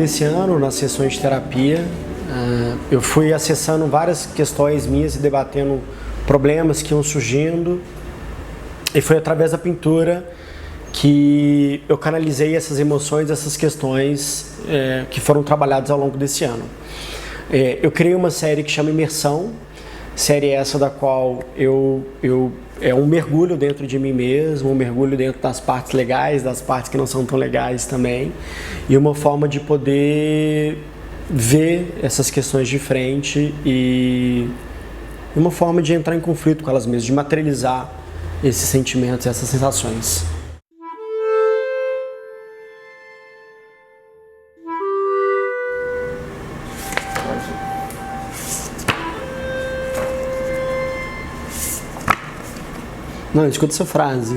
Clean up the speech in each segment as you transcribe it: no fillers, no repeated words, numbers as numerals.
desse ano, nas sessões de terapia, eu fui acessando várias questões minhas e debatendo problemas que iam surgindo. E foi através da pintura que eu canalizei essas emoções, essas questões que foram trabalhadas ao longo desse ano. Eu criei uma série que chama Imersão, série essa da qual é um mergulho dentro de mim mesmo, um mergulho dentro das partes legais, das partes que não são tão legais também, e uma forma de poder ver essas questões de frente e uma forma de entrar em conflito com elas mesmas, de materializar esses sentimentos, essas sensações. Não, escuta essa frase.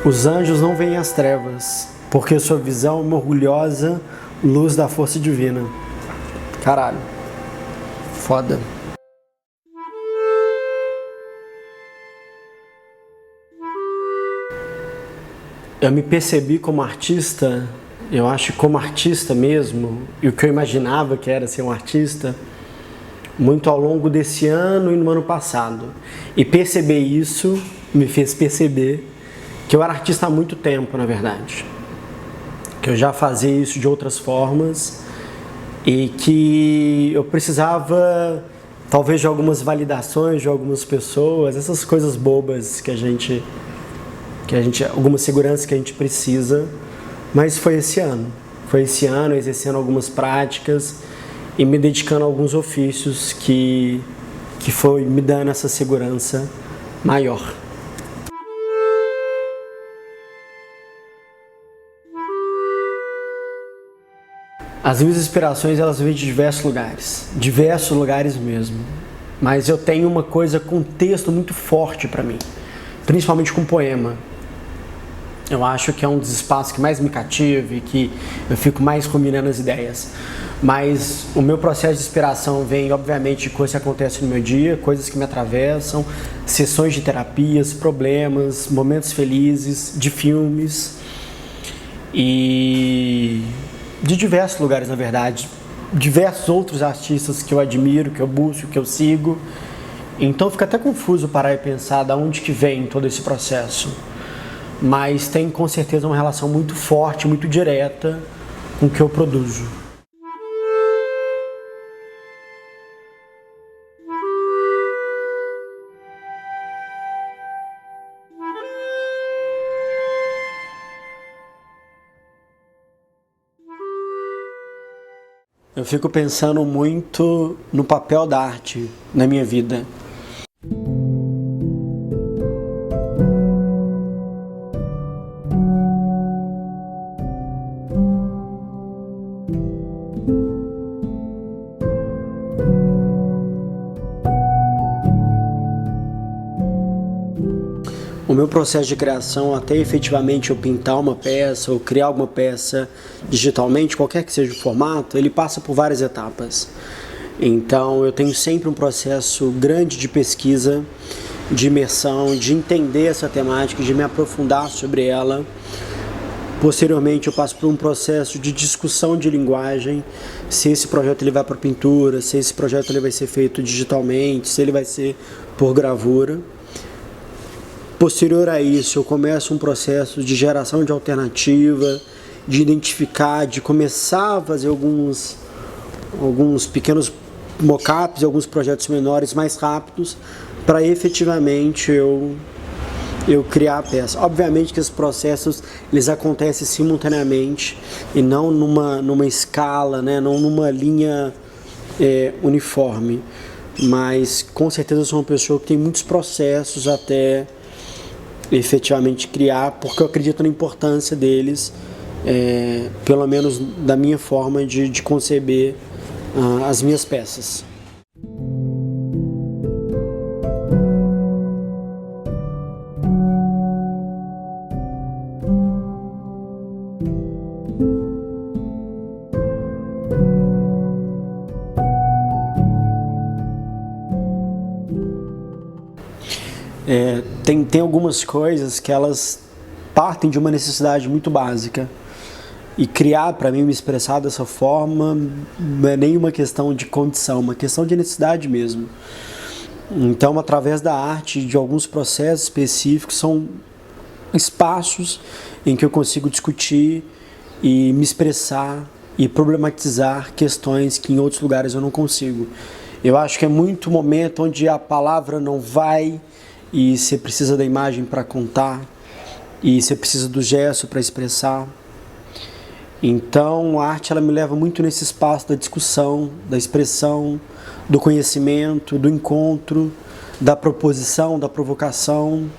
Os anjos não veem as trevas, porque sua visão é uma orgulhosa luz da força divina. Caralho. Foda. Eu me percebi como artista, eu acho que como artista mesmo, e o que eu imaginava que era ser um artista, muito ao longo desse ano e no ano passado. E perceber isso me fez perceber que eu era artista há muito tempo, na verdade. Que eu já fazia isso de outras formas e que eu precisava, talvez, de algumas validações de algumas pessoas, essas coisas bobas que a gente alguma segurança que a gente precisa, mas foi esse ano. Foi esse ano, exercendo algumas práticas e me dedicando a alguns ofícios que foi me dando essa segurança maior. As minhas inspirações, elas vêm de diversos lugares mesmo. Mas eu tenho uma coisa com texto muito forte para mim, principalmente com poema. Eu acho que é um dos espaços que mais me cativa e que eu fico mais combinando as ideias. Mas o meu processo de inspiração vem, obviamente, de coisas que acontecem no meu dia, coisas que me atravessam, sessões de terapias, problemas, momentos felizes, de filmes e de diversos lugares, na verdade, diversos outros artistas que eu admiro, que eu busco, que eu sigo. Então fica até confuso parar e pensar de onde que vem todo esse processo. Mas tem com certeza uma relação muito forte, muito direta com o que eu produzo. Eu fico pensando muito no papel da arte na minha vida. O meu processo de criação, até efetivamente eu pintar uma peça ou criar alguma peça digitalmente, qualquer que seja o formato, ele passa por várias etapas. Então eu tenho sempre um processo grande de pesquisa, de imersão, de entender essa temática, de me aprofundar sobre ela. Posteriormente eu passo por um processo de discussão de linguagem, se esse projeto ele vai para pintura, se esse projeto ele vai ser feito digitalmente, se ele vai ser por gravura. Posterior a isso, eu começo um processo de geração de alternativa, de identificar, de começar a fazer alguns pequenos mockups, alguns projetos menores mais rápidos, para efetivamente eu criar a peça. Obviamente que esses processos eles acontecem simultaneamente e não numa escala, né, não numa linha uniforme, mas com certeza eu sou uma pessoa que tem muitos processos até efetivamente criar, porque eu acredito na importância deles, pelo menos da minha forma de conceber as minhas peças. Tem algumas coisas que elas partem de uma necessidade muito básica. E criar, para mim, me expressar dessa forma, não é nem uma questão de condição, uma questão de necessidade mesmo. Então, através da arte, de alguns processos específicos, são espaços em que eu consigo discutir e me expressar e problematizar questões que em outros lugares eu não consigo. Eu acho que é muito momento onde a palavra não vai e você precisa da imagem para contar e você precisa do gesto para expressar. Então, a arte ela me leva muito nesse espaço da discussão, da expressão, do conhecimento, do encontro, da proposição, da provocação.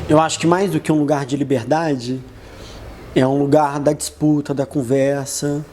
Eu acho que mais do que um lugar de liberdade, é um lugar da disputa, da conversa,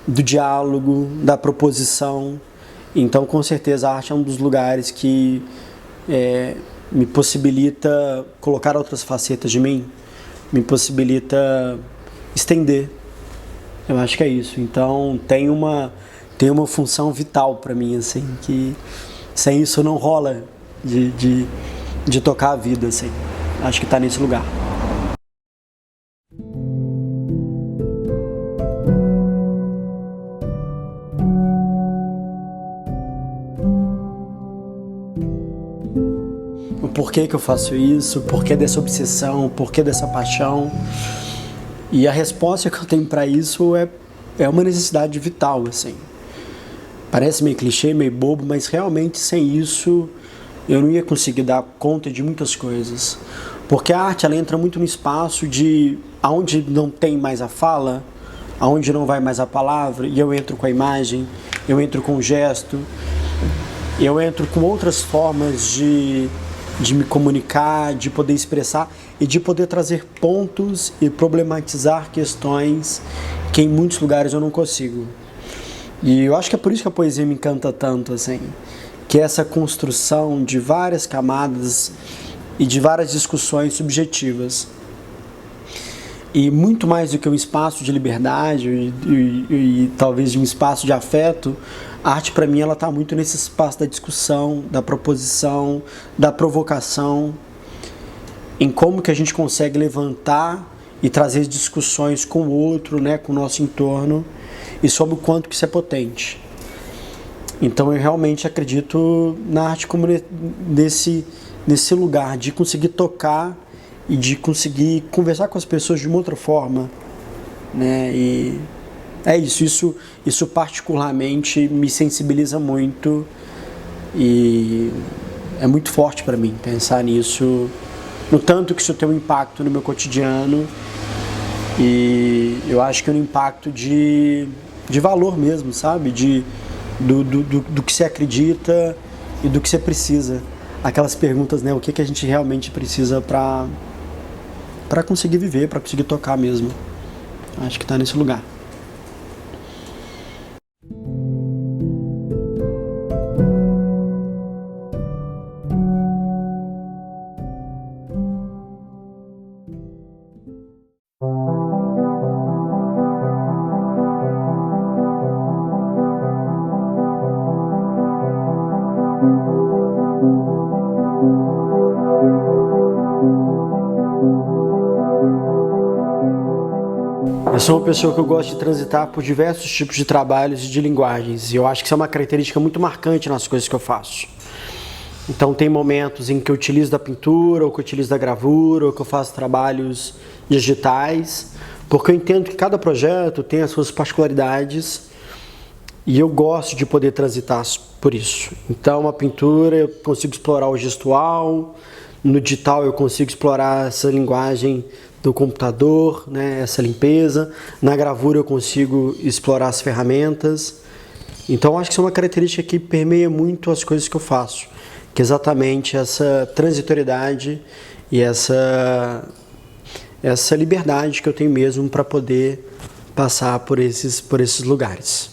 do diálogo, da proposição. Então, com certeza, a arte é um dos lugares que me possibilita colocar outras facetas de mim, me possibilita estender. Eu acho que é isso. Então, tem uma função vital para mim, assim, que sem isso não rola de tocar a vida, assim. Acho que está nesse lugar. O porquê que eu faço isso, o porquê dessa obsessão, o porquê dessa paixão. E a resposta que eu tenho para isso é uma necessidade vital, assim. Parece meio clichê, meio bobo, mas realmente sem isso eu não ia conseguir dar conta de muitas coisas. Porque a arte ela entra muito no espaço de aonde não tem mais a fala, aonde não vai mais a palavra, e eu entro com a imagem, eu entro com o gesto, eu entro com outras formas de me comunicar, de poder expressar e de poder trazer pontos e problematizar questões que em muitos lugares eu não consigo. E eu acho que é por isso que a poesia me encanta tanto, assim, que é essa construção de várias camadas e de várias discussões subjetivas. E muito mais do que um espaço de liberdade e talvez de um espaço de afeto, a arte para mim ela está muito nesse espaço da discussão, da proposição, da provocação, em como que a gente consegue levantar e trazer discussões com o outro, né, com o nosso entorno, e sobre o quanto que isso é potente. Então eu realmente acredito na arte como nesse lugar de conseguir tocar e de conseguir conversar com as pessoas de uma outra forma, né? E é isso particularmente me sensibiliza muito e é muito forte para mim pensar nisso, no tanto que isso tem um impacto no meu cotidiano e eu acho que é um impacto de valor mesmo, sabe? Do que você acredita e do que você precisa. Aquelas perguntas, né? O que a gente realmente precisa para conseguir viver, para conseguir tocar mesmo. Acho que está nesse lugar. Eu sou uma pessoa que eu gosto de transitar por diversos tipos de trabalhos e de linguagens, e eu acho que isso é uma característica muito marcante nas coisas que eu faço. Então tem momentos em que eu utilizo da pintura, ou que eu utilizo da gravura, ou que eu faço trabalhos digitais, porque eu entendo que cada projeto tem as suas particularidades e eu gosto de poder transitar por isso. Então a pintura eu consigo explorar o gestual, no digital eu consigo explorar essa linguagem do computador, né, essa limpeza. Na gravura eu consigo explorar as ferramentas. Então acho que isso é uma característica que permeia muito as coisas que eu faço, que é exatamente essa transitoriedade e essa liberdade que eu tenho mesmo para poder passar por esses lugares.